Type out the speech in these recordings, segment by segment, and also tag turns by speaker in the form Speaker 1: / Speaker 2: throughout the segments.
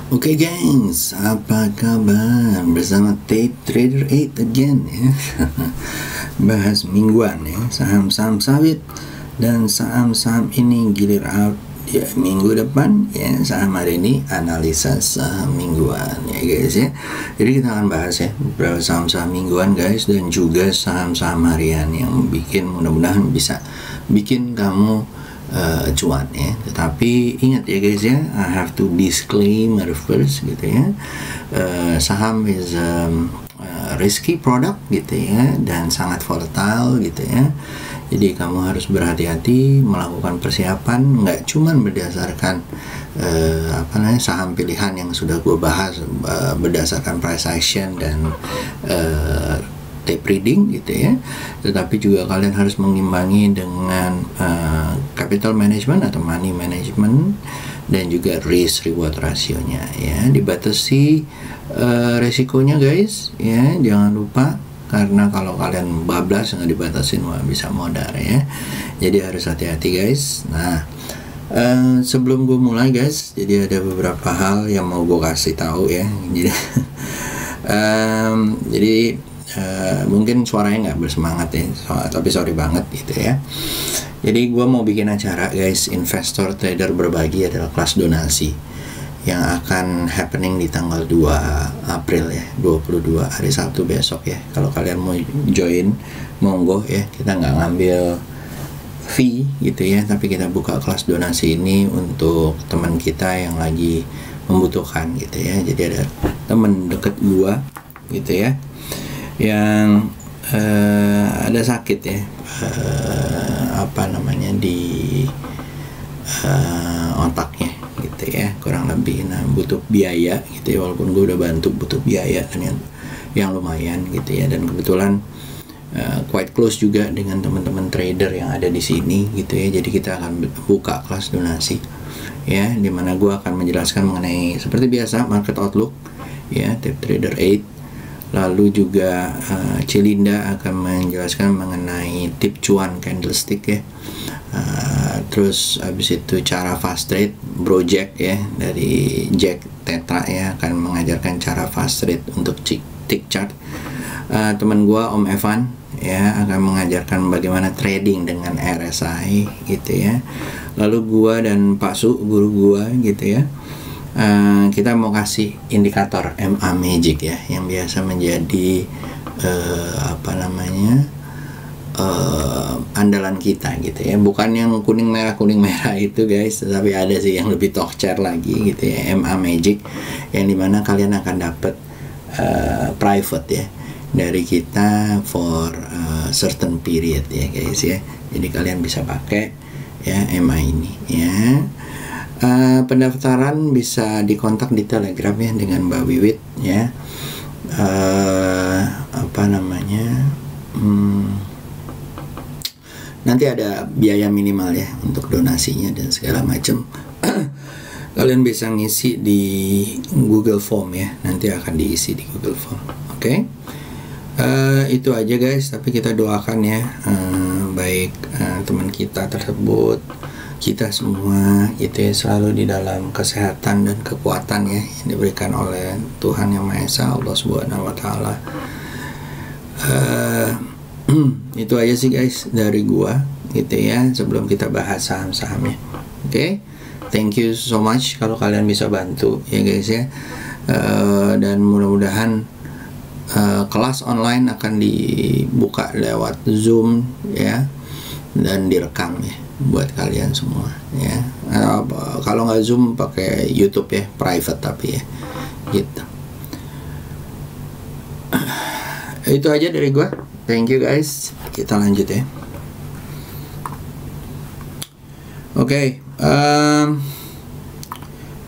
Speaker 1: Oke gengs, apa kabar? Bersama Tape Trader 8 again ya. Bahas mingguan ya, saham-saham sawit dan saham-saham ini gilir out ya minggu depan ya. Saham hari ini analisa saham mingguan ya guys ya. Jadi kita akan bahas ya beberapa saham-saham mingguan guys, dan juga saham-saham harian yang mudah-mudahan bisa bikin kamu cuan ya. Tetapi ingat ya guys ya, I have to disclaimer first gitu ya. Saham is risky product gitu ya, dan sangat volatile gitu ya. Jadi kamu harus berhati-hati melakukan persiapan, nggak cuman berdasarkan saham pilihan yang sudah gue bahas berdasarkan price action dan tape reading gitu ya, tetapi juga kalian harus mengimbangi dengan capital management atau money management, dan juga risk reward rasionya ya. Dibatasi resikonya guys ya, jangan lupa, karena kalau kalian bablas nggak dibatasin wah bisa modal ya. Jadi harus hati-hati guys. Nah, sebelum gue mulai guys, jadi ada beberapa hal yang mau gue kasih tahu ya. Jadi mungkin suaranya nggak bersemangat ya, tapi sorry banget gitu ya. Jadi gue mau bikin acara guys, investor trader berbagi adalah kelas donasi yang akan happening di tanggal 2 April ya, 22 hari Sabtu besok ya. Kalau kalian mau join monggo ya, kita nggak ngambil fee gitu ya, tapi kita buka kelas donasi ini untuk teman kita yang lagi membutuhkan gitu ya. Jadi ada teman deket gua gitu ya yang ada sakit ya, di otaknya gitu ya, kurang lebih. Nah, butuh biaya gitu ya, walaupun gue udah bantu, butuh biaya kan yang lumayan gitu ya. Dan kebetulan quite close juga dengan teman-teman trader yang ada di sini gitu ya. Jadi kita akan buka kelas donasi ya, dimana gue akan menjelaskan mengenai seperti biasa market outlook ya, Tape Trader 8. Lalu juga Cilinda akan menjelaskan mengenai tip cuan candlestick ya. Terus habis itu cara fast trade, Bro Jack ya dari Jack Tetra ya akan mengajarkan cara fast trade untuk tick chart. Teman gua Om Evan ya akan mengajarkan bagaimana trading dengan RSI gitu ya. Lalu gua dan Pak Su, guru gua gitu ya, kita mau kasih indikator MA Magic ya, yang biasa menjadi andalan kita gitu ya. Bukan yang kuning merah itu guys, tetapi ada sih yang lebih tokcer lagi gitu ya, MA Magic, yang dimana kalian akan dapat private ya dari kita for certain period ya guys ya. Jadi kalian bisa pakai ya MA ini ya. Pendaftaran bisa dikontak di Telegram ya dengan Mbak Wiwit ya. Nanti ada biaya minimal ya untuk donasinya dan segala macam. Kalian bisa ngisi di Google Form ya, nanti akan diisi di Google Form. Oke. Itu aja guys, tapi kita doakan ya baik teman kita tersebut, kita semua gitu ya, selalu di dalam kesehatan dan kekuatan ya yang diberikan oleh Tuhan Yang Maha Esa, Allah Subhanahu wa Ta'ala. Itu aja sih guys dari gua gitu ya, sebelum kita bahas saham-sahamnya. Oke. Thank you so much kalau kalian bisa bantu ya guys ya. Dan mudah-mudahan kelas online akan dibuka lewat Zoom ya, dan direkam ya buat kalian semua ya. Kalau nggak Zoom pakai YouTube ya, private tapi ya gitu. Itu aja dari gua. Thank you guys. Kita lanjut ya. Oke,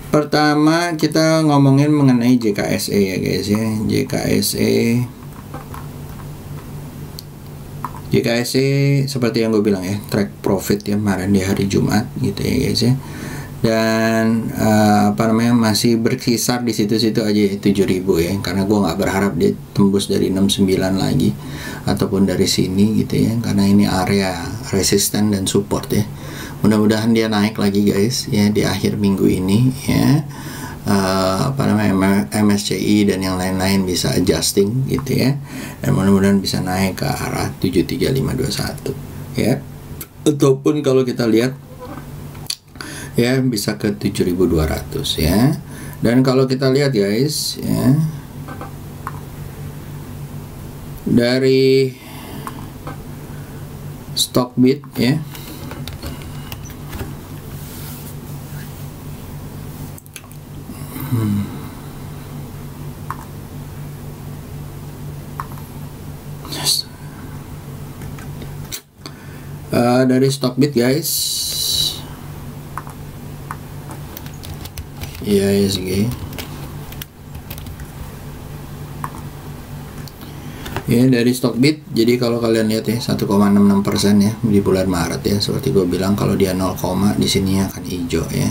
Speaker 1: pertama kita ngomongin mengenai JKSE ya guys ya. JKSE seperti yang gue bilang ya, track profit ya kemarin di hari Jumat gitu ya guys ya. Dan masih berkisar di situ-situ aja 7.000 ya, karena gue nggak berharap dia tembus dari 69 lagi ataupun dari sini gitu ya, karena ini area resisten dan support ya. Mudah-mudahan dia naik lagi guys ya di akhir minggu ini ya. apa namanya, MSCI dan yang lain-lain bisa adjusting gitu ya, dan mudah-mudahan bisa naik ke arah 73521 ya, ataupun kalau kita lihat ya bisa ke 7200 ya. Dan kalau kita lihat guys ya, dari Stockbit ya, dari Stockbit guys, IHSG ya, dari Stockbit. Jadi kalau kalian lihat ya 1,66% ya di bulan Maret ya, seperti gue bilang kalau dia 0, di sini akan hijau ya,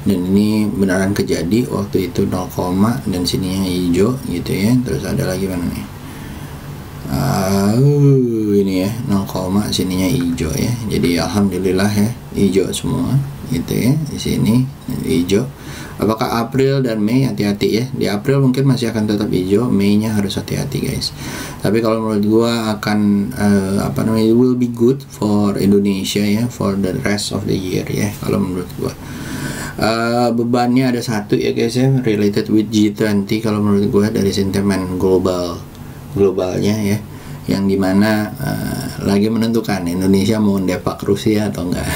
Speaker 1: dan ini beneran kejadi waktu itu 0, dan sininya hijau gitu ya. Terus ada lagi mana nih, ini ya 0, sininya hijau ya. Jadi alhamdulillah ya hijau semua gitu ya, di sini hijau. Apakah April dan Mei? Hati-hati ya. Di April mungkin masih akan tetap hijau, Mei-nya harus hati-hati guys. Tapi kalau menurut gua akan apa namanya, it will be good for Indonesia ya, for the rest of the year ya kalau menurut gua. Bebannya ada satu ya guys ya, related with G20 kalau menurut gua, dari sentimen globalnya ya, yang dimana lagi menentukan Indonesia mau depak Rusia atau enggak.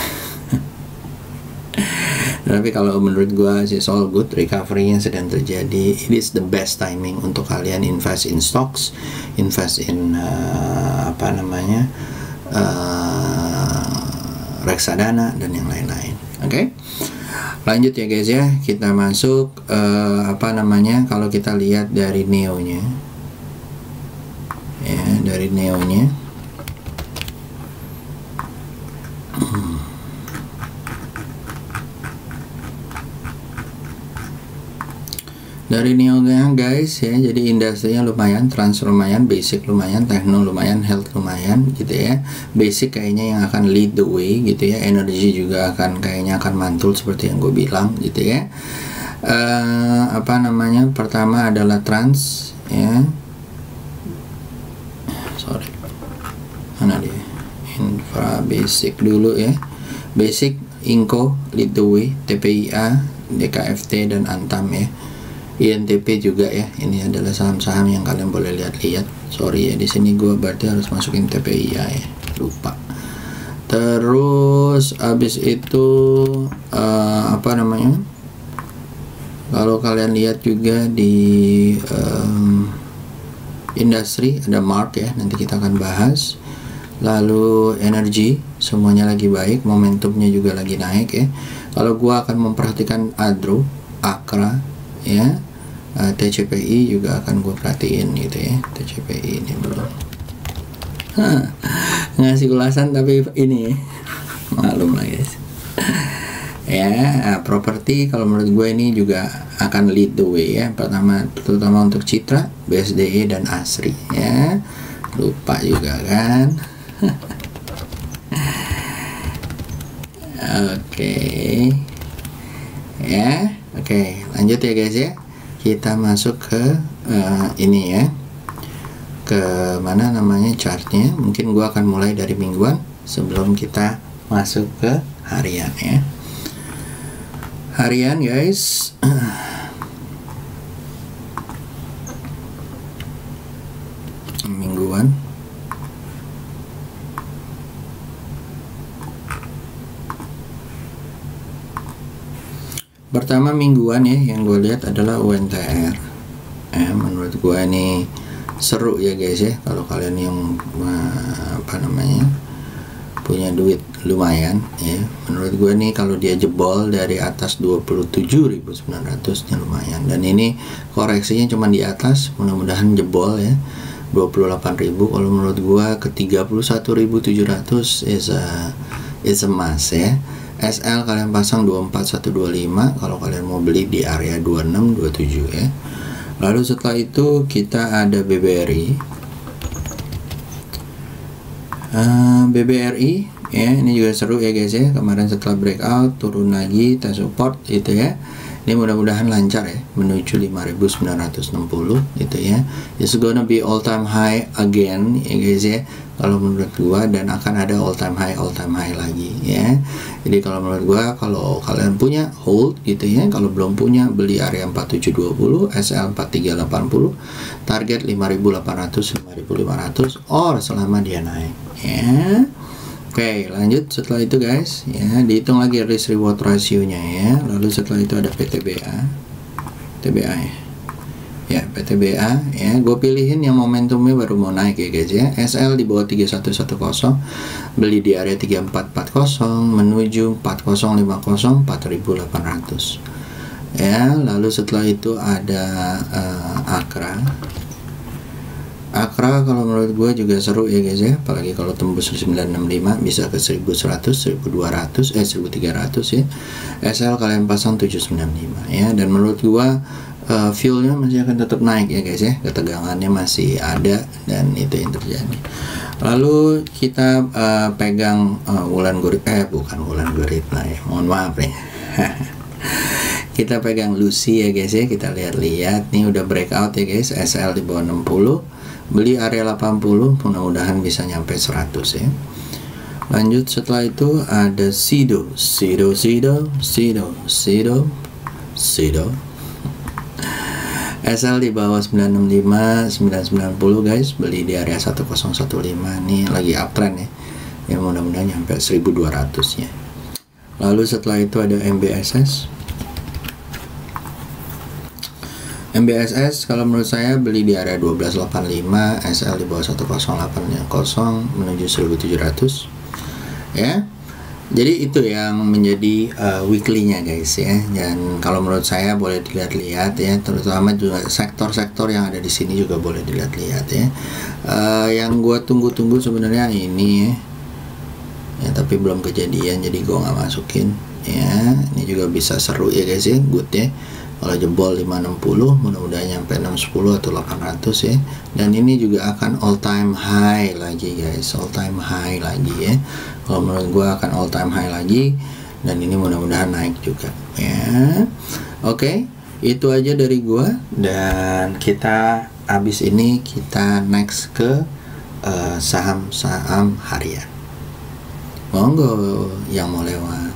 Speaker 1: Tapi kalau menurut gua sih all good, recovery yang sedang terjadi. It is the best timing untuk kalian invest in stocks, invest in apa namanya, reksadana dan yang lain-lain. Oke, lanjut ya guys ya, kita masuk apa namanya, kalau kita lihat dari Neo-nya ya, dari Neo-nya dari Neo-nya guys ya. Jadi industrinya lumayan, trans lumayan, basic lumayan, techno lumayan, health lumayan gitu ya. Basic kayaknya yang akan lead the way gitu ya, energy juga akan kayaknya akan mantul seperti yang gue bilang gitu ya. Apa namanya, pertama adalah trans ya, sorry mana dia, infra basic dulu ya. Basic, Inco lead the way, TPIA, DKFT dan Antam ya. INTP juga ya, ini adalah saham-saham yang kalian boleh lihat-lihat. Sorry ya, di sini gue berarti harus masukin TPIA ya, lupa. Terus abis itu apa namanya, kalau kalian lihat juga di industri ada Mark ya, nanti kita akan bahas. Lalu energi semuanya lagi baik, momentumnya juga lagi naik ya. Kalau gue akan memperhatikan Adro, Akra ya, TCPI juga akan gue perhatiin gitu ya. TCPI ini belum ngasih ulasan tapi ini ya, malum lah guys ya. Properti kalau menurut gue ini juga akan lead the way ya, pertama terutama untuk Citra, BSDE dan Asri ya. Lupa juga kan. Oke ya, oke lanjut ya guys ya. Kita masuk ke ini ya, ke mana namanya chartnya. Mungkin gua akan mulai dari mingguan sebelum kita masuk ke harian ya. Harian guys, mingguan pertama mingguan ya, yang gue lihat adalah UNTR. Menurut gue ini seru ya guys ya, kalau kalian yang apa namanya punya duit lumayan ya. Menurut gue nih kalau dia jebol dari atas 27.900 nya lumayan, dan ini koreksinya cuma di atas, mudah-mudahan jebol ya 28.000. Kalau menurut gue ke 31.700 is a must ya. SL kalian pasang 24125 kalau kalian mau beli di area 2627 ya. Lalu setelah itu kita ada BBRI. BBRI ya, ini juga seru ya guys ya. Kemarin setelah breakout turun lagi, kita support gitu ya. Ini mudah-mudahan lancar ya, menuju 5.960 gitu ya. It's gonna be all time high again ya guys ya, kalau menurut gua, dan akan ada all time high lagi ya. Jadi kalau menurut gua, kalau kalian punya, hold gitu ya. Kalau belum punya, beli area 4720, SL 4380, target 5.800 5.500 or selama dia naik ya. Oke, lanjut setelah itu guys ya, dihitung lagi risk reward rasionya ya. Lalu setelah itu ada PTBA ya, PTBA ya. Gue pilihin yang momentumnya baru mau naik ya guys ya. SL di bawah 3110, beli di area 3440 menuju 4050 4.800 ya. Lalu setelah itu ada Akra kalau menurut gue juga seru ya guys ya, apalagi kalau tembus 965 bisa ke 1100, 1200, 1300 ya. SL kalian pasang 795 ya, dan menurut gue fuelnya masih akan tetap naik ya guys ya, ketegangannya masih ada, dan itu yang terjadi. Lalu kita pegang bukan Wulan Guritno ya, mohon maaf ya. Kita pegang Lucy ya guys ya, kita lihat-lihat nih udah breakout ya guys, SL di bawah 60, beli area 80, mudah-mudahan bisa nyampe 100 ya. Lanjut setelah itu ada Sido. SL di bawah 965, 990 guys, beli di area 1015, nih lagi uptrend ya. Ya mudah-mudahan nyampe 1200 ya. Lalu setelah itu ada MBSS kalau menurut saya beli di area 1285, SL di bawah 1080 menuju 1700 ya. Jadi itu yang menjadi weekly-nya guys ya. Dan kalau menurut saya boleh dilihat-lihat ya, terutama juga sektor-sektor yang ada di sini juga boleh dilihat-lihat ya. Yang gua tunggu-tunggu sebenarnya ini ya, tapi belum kejadian jadi gua nggak masukin ya. Ini juga bisa seru ya guys ya, good ya. Kalau jebol 560, mudah-mudahan nyampe 610 atau 800 ya. Dan ini juga akan all time high lagi guys, all time high lagi ya. Kalau menurut gua akan all time high lagi, dan ini mudah-mudahan naik juga ya. Oke, itu aja dari gua, dan kita habis ini kita next ke saham-saham harian. Monggo yang mau lewat.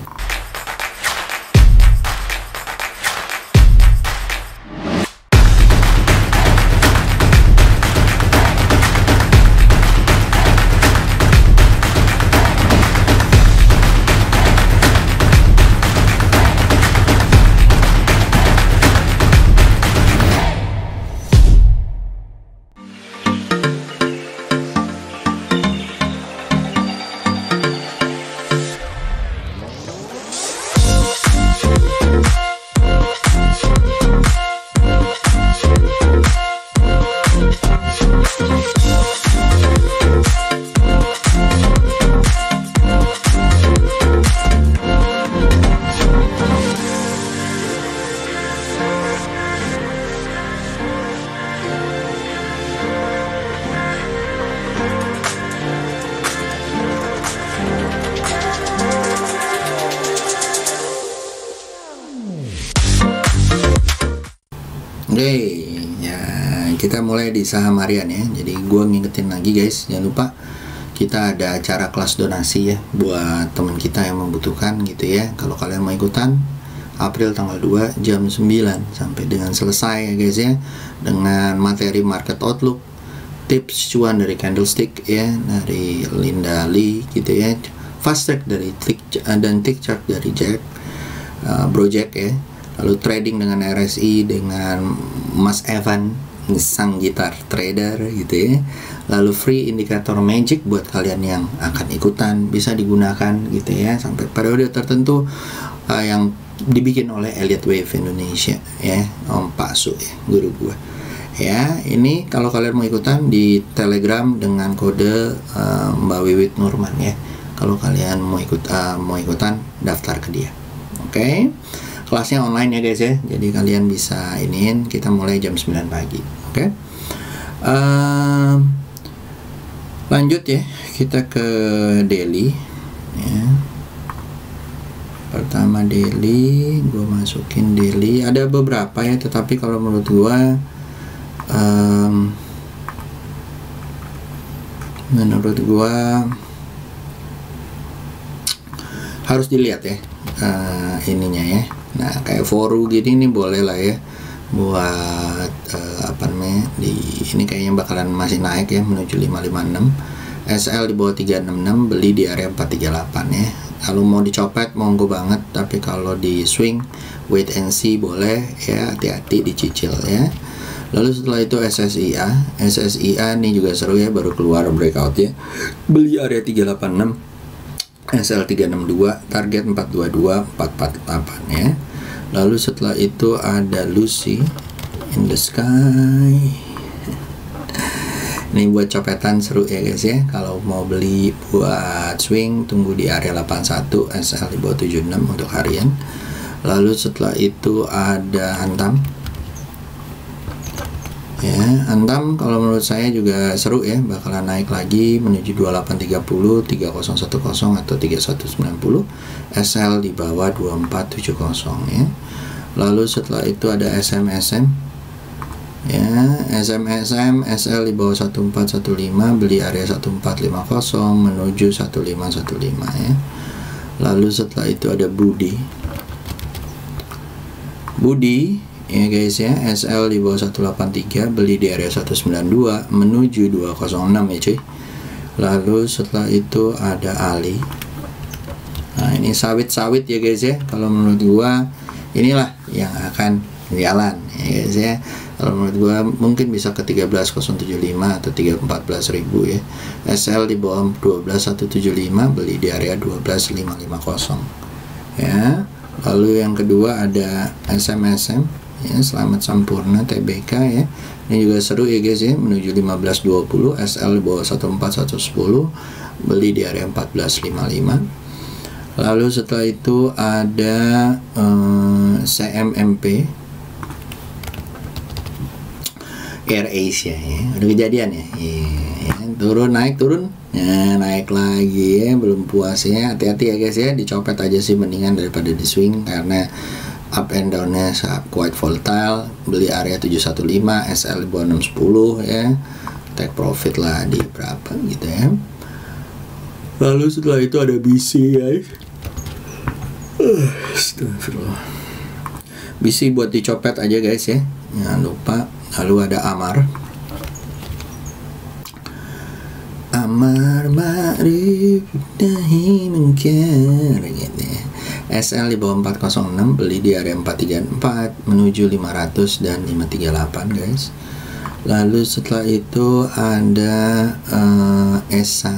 Speaker 1: Oke, ya kita mulai di saham harian ya. Jadi gue ngingetin lagi guys, jangan lupa kita ada acara kelas donasi ya buat teman kita yang membutuhkan gitu ya. Kalau kalian mau ikutan, April tanggal 2 jam 9 sampai dengan selesai ya guys ya, dengan materi market outlook, tips cuan dari candlestick ya, dari Linda Lee gitu ya, fast track dari dan tick chart dari Bro Jack ya. Lalu trading dengan RSI dengan Mas Evan, sang gitar trader gitu ya. Lalu free indikator magic buat kalian yang akan ikutan, bisa digunakan gitu ya sampai periode tertentu yang dibikin oleh Elliott Wave Indonesia ya, Om Pak Su ya, guru gua ya. Ini kalau kalian mau ikutan di Telegram dengan kode Mbak Wiwit Nurman ya. Kalau kalian mau ikutan, daftar ke dia. Oke. Kelasnya online ya guys ya, jadi kalian bisa iniin. Kita mulai jam 9 pagi. Oke. Lanjut ya, kita ke daily ya. Pertama daily, gue masukin daily. Ada beberapa ya, tetapi kalau menurut gue harus dilihat ya ininya ya. Nah kayak Foru gini nih boleh lah ya buat apa namanya, ini kayaknya bakalan masih naik ya menuju 556. SL di bawah 366, beli di area 438 ya. Kalau mau dicopet monggo banget, tapi kalau di swing wait and see boleh ya, hati-hati dicicil ya. Lalu setelah itu SSIA ini juga seru ya, baru keluar breakout ya. Beli area 386, SL 362, target 422, 448 ya. Lalu setelah itu ada Lucy in the sky. Ini buat copetan seru ya guys ya. Kalau mau beli buat swing tunggu di area 81, SL di bawah 76 untuk harian. Lalu setelah itu ada Antam. Ya, Antam kalau menurut saya juga seru ya, bakalan naik lagi menuju 2830, 3010 atau 3190. SL di bawah 2470 ya. Lalu setelah itu ada SMSM. Ya, SMSM SL di bawah 1415, beli area 1450 menuju 1515 ya. Lalu setelah itu ada Budi ya guys ya, SL di bawah 183, beli di area 192 menuju 206 ya cuy. Lalu setelah itu ada Ali. Nah ini sawit-sawit ya guys ya, kalau menurut gua inilah yang akan jalan ya guys ya. Kalau menurut gua mungkin bisa ke 13075 atau 314.000 ya. SL di bawah 12175, beli di area 12550 ya. Lalu yang kedua ada SMSM ya, Selamat Sampurna TBK ya. Ini juga seru ya guys ya, menuju 1520, SL di bawah 14110, beli di area 1455. Lalu setelah itu ada CMMP Air Asia ya, udah kejadian ya, turun naik turun ya, naik lagi ya, belum puas ya, hati-hati ya guys ya, dicopet aja sih mendingan daripada di swing, karena up and down-nya quite volatile. Beli area 715, SL di bawah 610 ya, take profit lah di berapa gitu ya. Lalu setelah itu ada BC guys. Astagfirullah. BC buat dicopet aja guys ya, jangan lupa. Lalu ada Amar Ma'rif Dahi Munkar gitu ya. SL di bawah 406, beli di area 434 menuju 500 dan 538 guys. Lalu setelah itu ada ESA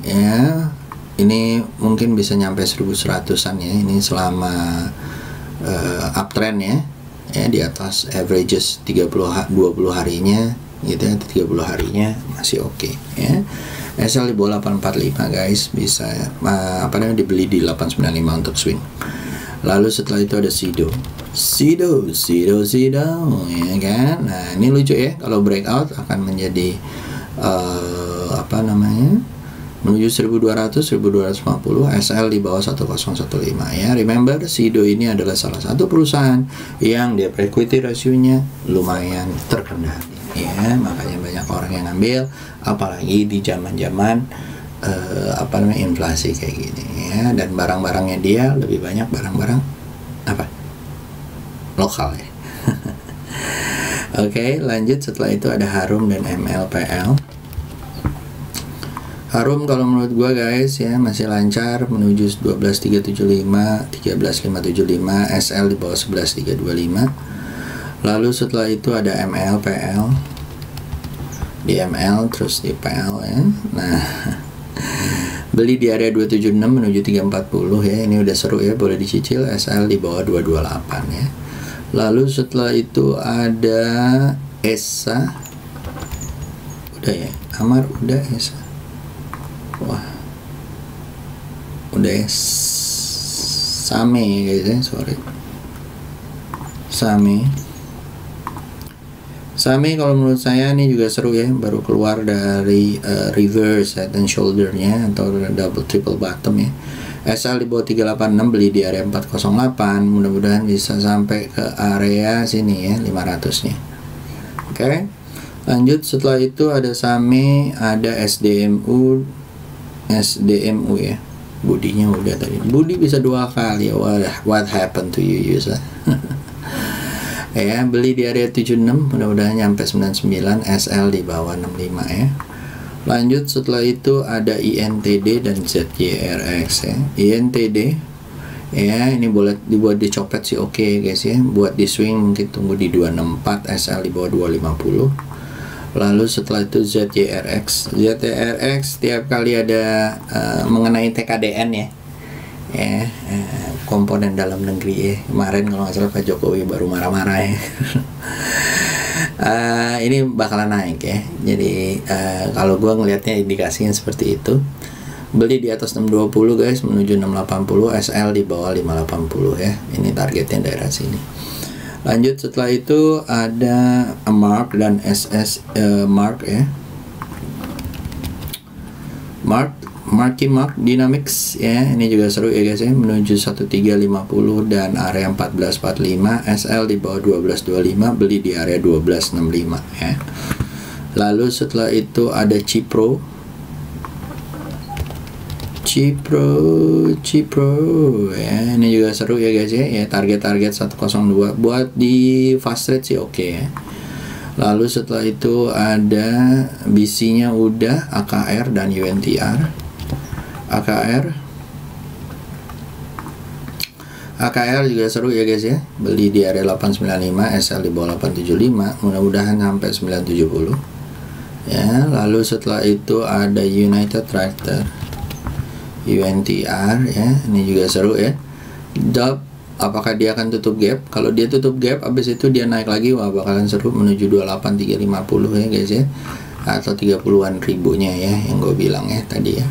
Speaker 1: ya, ini mungkin bisa nyampe 1100-an ya, ini selama uptrend ya, di atas averages 20 harinya gitu ya, 30 harinya masih oke ya. SL di bawah 845 guys, bisa apa namanya dibeli di 895 untuk swing. Lalu setelah itu ada Sido ya kan. Nah ini lucu ya, kalau breakout akan menjadi apa namanya, menuju 1200, 1250, SL di bawah 1015 ya. Remember, Sido ini adalah salah satu perusahaan yang debt equity rasionya lumayan terkendali ya, makanya banyak orang yang ngambil, apalagi di zaman-zaman apa namanya inflasi kayak gini ya. Dan barang-barangnya dia lebih banyak barang-barang apa lokal ya. Oke, lanjut. Setelah itu ada Harum dan MLPL. Harum kalau menurut gua guys ya masih lancar menuju 12375, 13575, SL di bawah 11325. Lalu setelah itu ada ML, PL. Di ML terus di PL ya. Nah, beli di area 276 menuju 340 ya. Ini udah seru ya, boleh dicicil. SL di bawah 228 ya. Lalu setelah itu ada ESA. Udah ya, Amar udah ESA. Wah, udah ya, Same ya guys ya, sorry, Sami kalau menurut saya ini juga seru ya, baru keluar dari reverse head and shoulder-nya atau double triple bottom ya. SL di bawah 386, beli di area 408, mudah-mudahan bisa sampai ke area sini ya, 500-nya. Oke. Lanjut setelah itu ada Sami, ada SDMU ya. Budinya udah tadi. Budi bisa 2 kali. What happened to you, Yusa? Ya, beli di area 76, mudah-mudahan nyampe 99, SL di bawah 65 ya. Lanjut setelah itu ada INTD dan ZYRX ya. INTD ya, ini boleh dibuat dicopet sih oke guys ya. Buat di swing mungkin tunggu di 264, SL di bawah 250. Lalu setelah itu ZYRX tiap kali ada mengenai TKDN ya, komponen dalam negeri ya. Kemarin kalau nggak salah Pak Jokowi baru marah-marah ya. Ini bakalan naik ya. Jadi kalau gua ngelihatnya indikasinya seperti itu. Beli di atas 620 guys, menuju 680, SL di bawah 580 ya. Ini targetnya daerah sini. Lanjut setelah itu ada Mark dan SS Mark ya. Mark Dynamics ya, ini juga seru ya guys ya, menuju 1350 dan area 1445, SL di bawah 1225, beli di area 1265 ya. Lalu setelah itu ada Cipro ya, ini juga seru ya guys ya, target 102 buat di fast rate sih oke ya. Lalu setelah itu ada BC nya udah, AKR dan UNTR. AKR juga seru ya guys ya, beli di area 895, SL di bawah 875, mudah-mudahan sampai 970 ya. Lalu setelah itu ada United Tractor, UNTR ya, ini juga seru ya. Dub, apakah dia akan tutup gap? Kalau dia tutup gap, abis itu dia naik lagi, wah bakalan seru, menuju 28350 ya guys ya, atau 30-an ribunya ya, yang gue bilang ya tadi ya.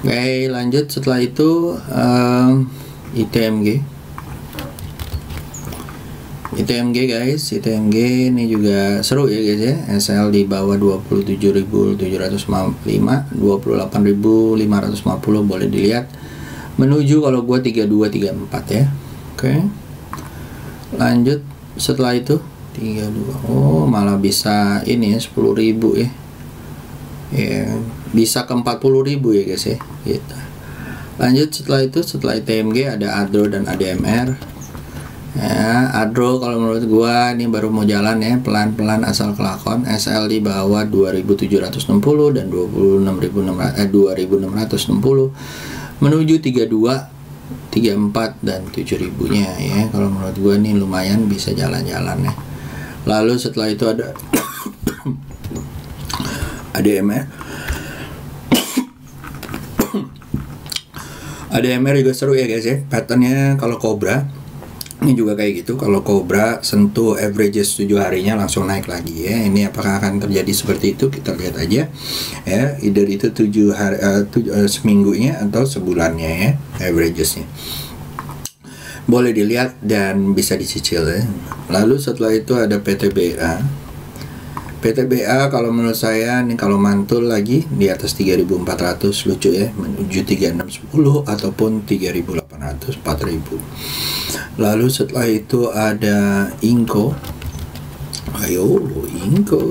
Speaker 1: Oke, lanjut setelah itu ITMG guys, ITMG ini juga seru ya guys ya. SL di bawah 27.705, 28.550 boleh dilihat, menuju kalau gua 3234 ya. Oke. Lanjut setelah itu 32. Oh, malah bisa ini ya 10.000 ya. Ya, bisa ke 40.000 ya guys ya. Gitu. Lanjut setelah itu, setelah ITMG ada ADRO dan ADMR. Ya, ADRO kalau menurut gua ini baru mau jalan ya, pelan-pelan asal kelakon. SL di bawah 2760 dan 2660 menuju 32, 34 dan 7000-nya ya. Kalau menurut gua ini lumayan bisa jalan-jalan ya. Lalu setelah itu ada ADMR. ADMR juga seru ya guys ya. Patternnya kalau Cobra ini juga kayak gitu. Kalau Cobra sentuh averages 7 harinya langsung naik lagi ya. Ini apakah akan terjadi seperti itu, kita lihat aja ya. Either itu 7 hari seminggunya atau sebulannya ya, averagesnya boleh dilihat dan bisa dicicil ya. Lalu setelah itu ada PTBA. PTBA kalau menurut saya nih kalau mantul lagi di atas 3.400 lucu ya, menuju 3.610 ataupun 3.800, 4.000. Lalu setelah itu ada Inco. Ayo Inco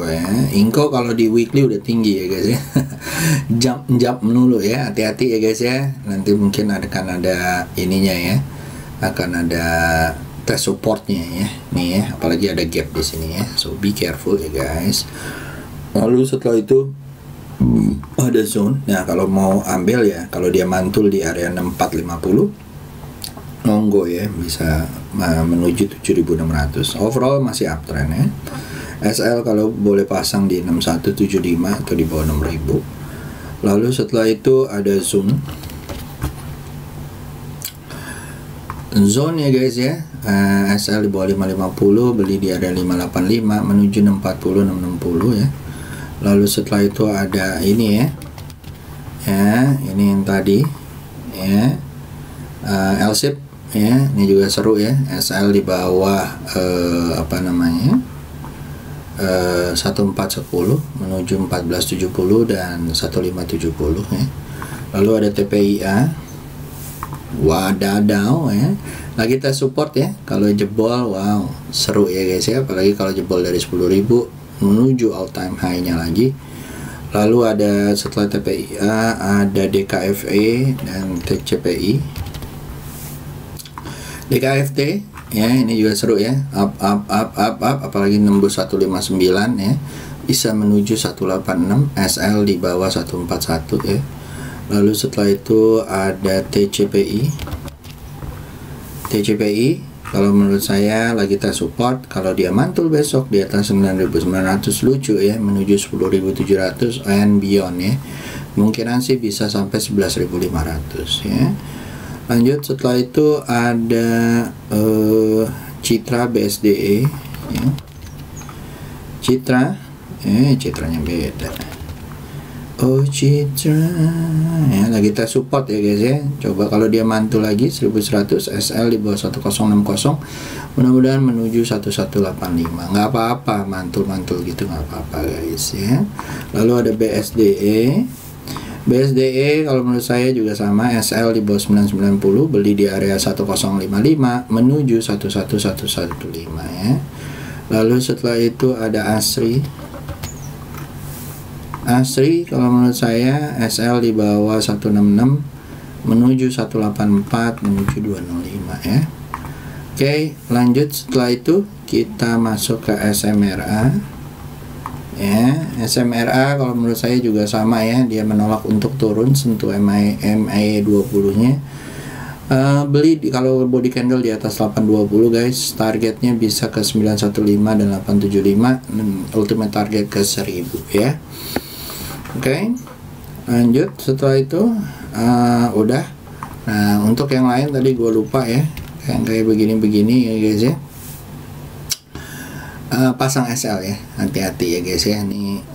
Speaker 1: ya. Inco kalau di weekly udah tinggi ya guys ya. jump melulu ya, hati-hati ya guys ya. Nanti mungkin akan ada ininya ya, akan ada test supportnya ya, nih ya, apalagi ada gap di sini ya, so be careful ya guys. Lalu setelah itu ada zone. Nah kalau mau ambil ya, kalau dia mantul di area 6450 nonggo ya, bisa menuju 7600. Overall masih uptrend ya. SL kalau boleh pasang di 6175 atau di bawah 6000. Lalu setelah itu ada zone ya guys ya. SL di bawah 550, beli di area 585 menuju 640, 660 ya. Lalu setelah itu ada ini ya, ini yang tadi ya, LSIP ya, ini juga seru ya. SL di bawah 1410 menuju 1470 dan 1570 ya. Lalu ada TPIA, wadadaw ya. Nah, kita support ya. Kalau jebol, wow, seru ya guys ya. Apalagi kalau jebol dari 10.000 menuju all time high-nya lagi. Lalu ada setelah TPIA ada DKFE dan TCPI. DKFT ya, ini juga seru ya. Up, apalagi nembus 159 ya. Bisa menuju 186, SL di bawah 141 ya. Lalu setelah itu ada TCPI. Kalau menurut saya lagi kita support, kalau dia mantul besok di atas 9.900 lucu ya, menuju 10.700 and beyond ya. Kemungkinan sih bisa sampai 11.500 ya. Lanjut setelah itu ada Citra BSDE ya. Citranya beda. Oh Citra ya, lagi kita support ya guys ya. Coba kalau dia mantul lagi 1100, SL di bawah 1060, mudah-mudahan menuju 1185. Nggak apa-apa mantul gitu, nggak apa-apa guys ya. Lalu ada BSDE kalau menurut saya juga sama, SL di bawah 990, beli di area 1055 menuju 11115 ya. Lalu setelah itu ada Asri kalau menurut saya SL di bawah 166 menuju 184 menuju 205 ya. Oke, lanjut setelah itu kita masuk ke SMRA ya. SMRA kalau menurut saya juga sama ya, dia menolak untuk turun sentuh MA 20 nya. Beli kalau body candle di atas 820 guys, targetnya bisa ke 915 dan 875 dan ultimate target ke 1000 ya. Oke, lanjut setelah itu udah. Nah, untuk yang lain tadi gue lupa ya, kayak begini ya guys ya. Pasang SL ya, hati-hati ya guys ya. Ini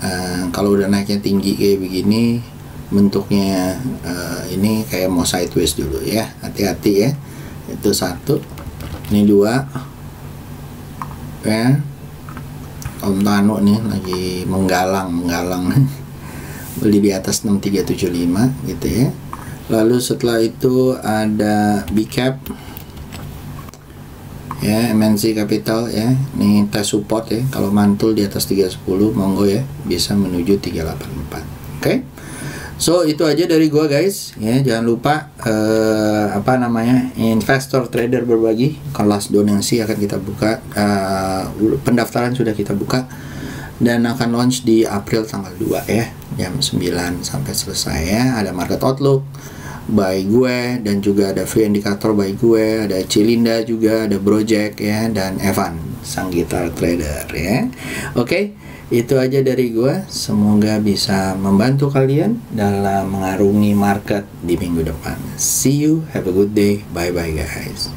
Speaker 1: kalau udah naiknya tinggi kayak begini, bentuknya ini kayak mau sideways dulu ya, hati-hati ya. Itu satu, ini dua ya. Om Tano nih lagi menggalang beli di atas 6375 gitu ya. Lalu setelah itu ada BCAP ya, MNC Capital ya. Ini tes support ya, kalau mantul di atas 310 monggo ya, bisa menuju 384. Oke. So itu aja dari gua guys ya. Jangan lupa investor trader berbagi, kelas donasi akan kita buka, pendaftaran sudah kita buka dan akan launch di April tanggal 2 ya, jam 9 sampai selesai ya. Ada market outlook by gue, dan juga ada free indikator by gue, ada Cilinda juga, ada Project ya, dan Evan sang gitar trader ya. Oke, itu aja dari gue. Semoga bisa membantu kalian dalam mengarungi market di minggu depan. See you, have a good day, bye bye guys.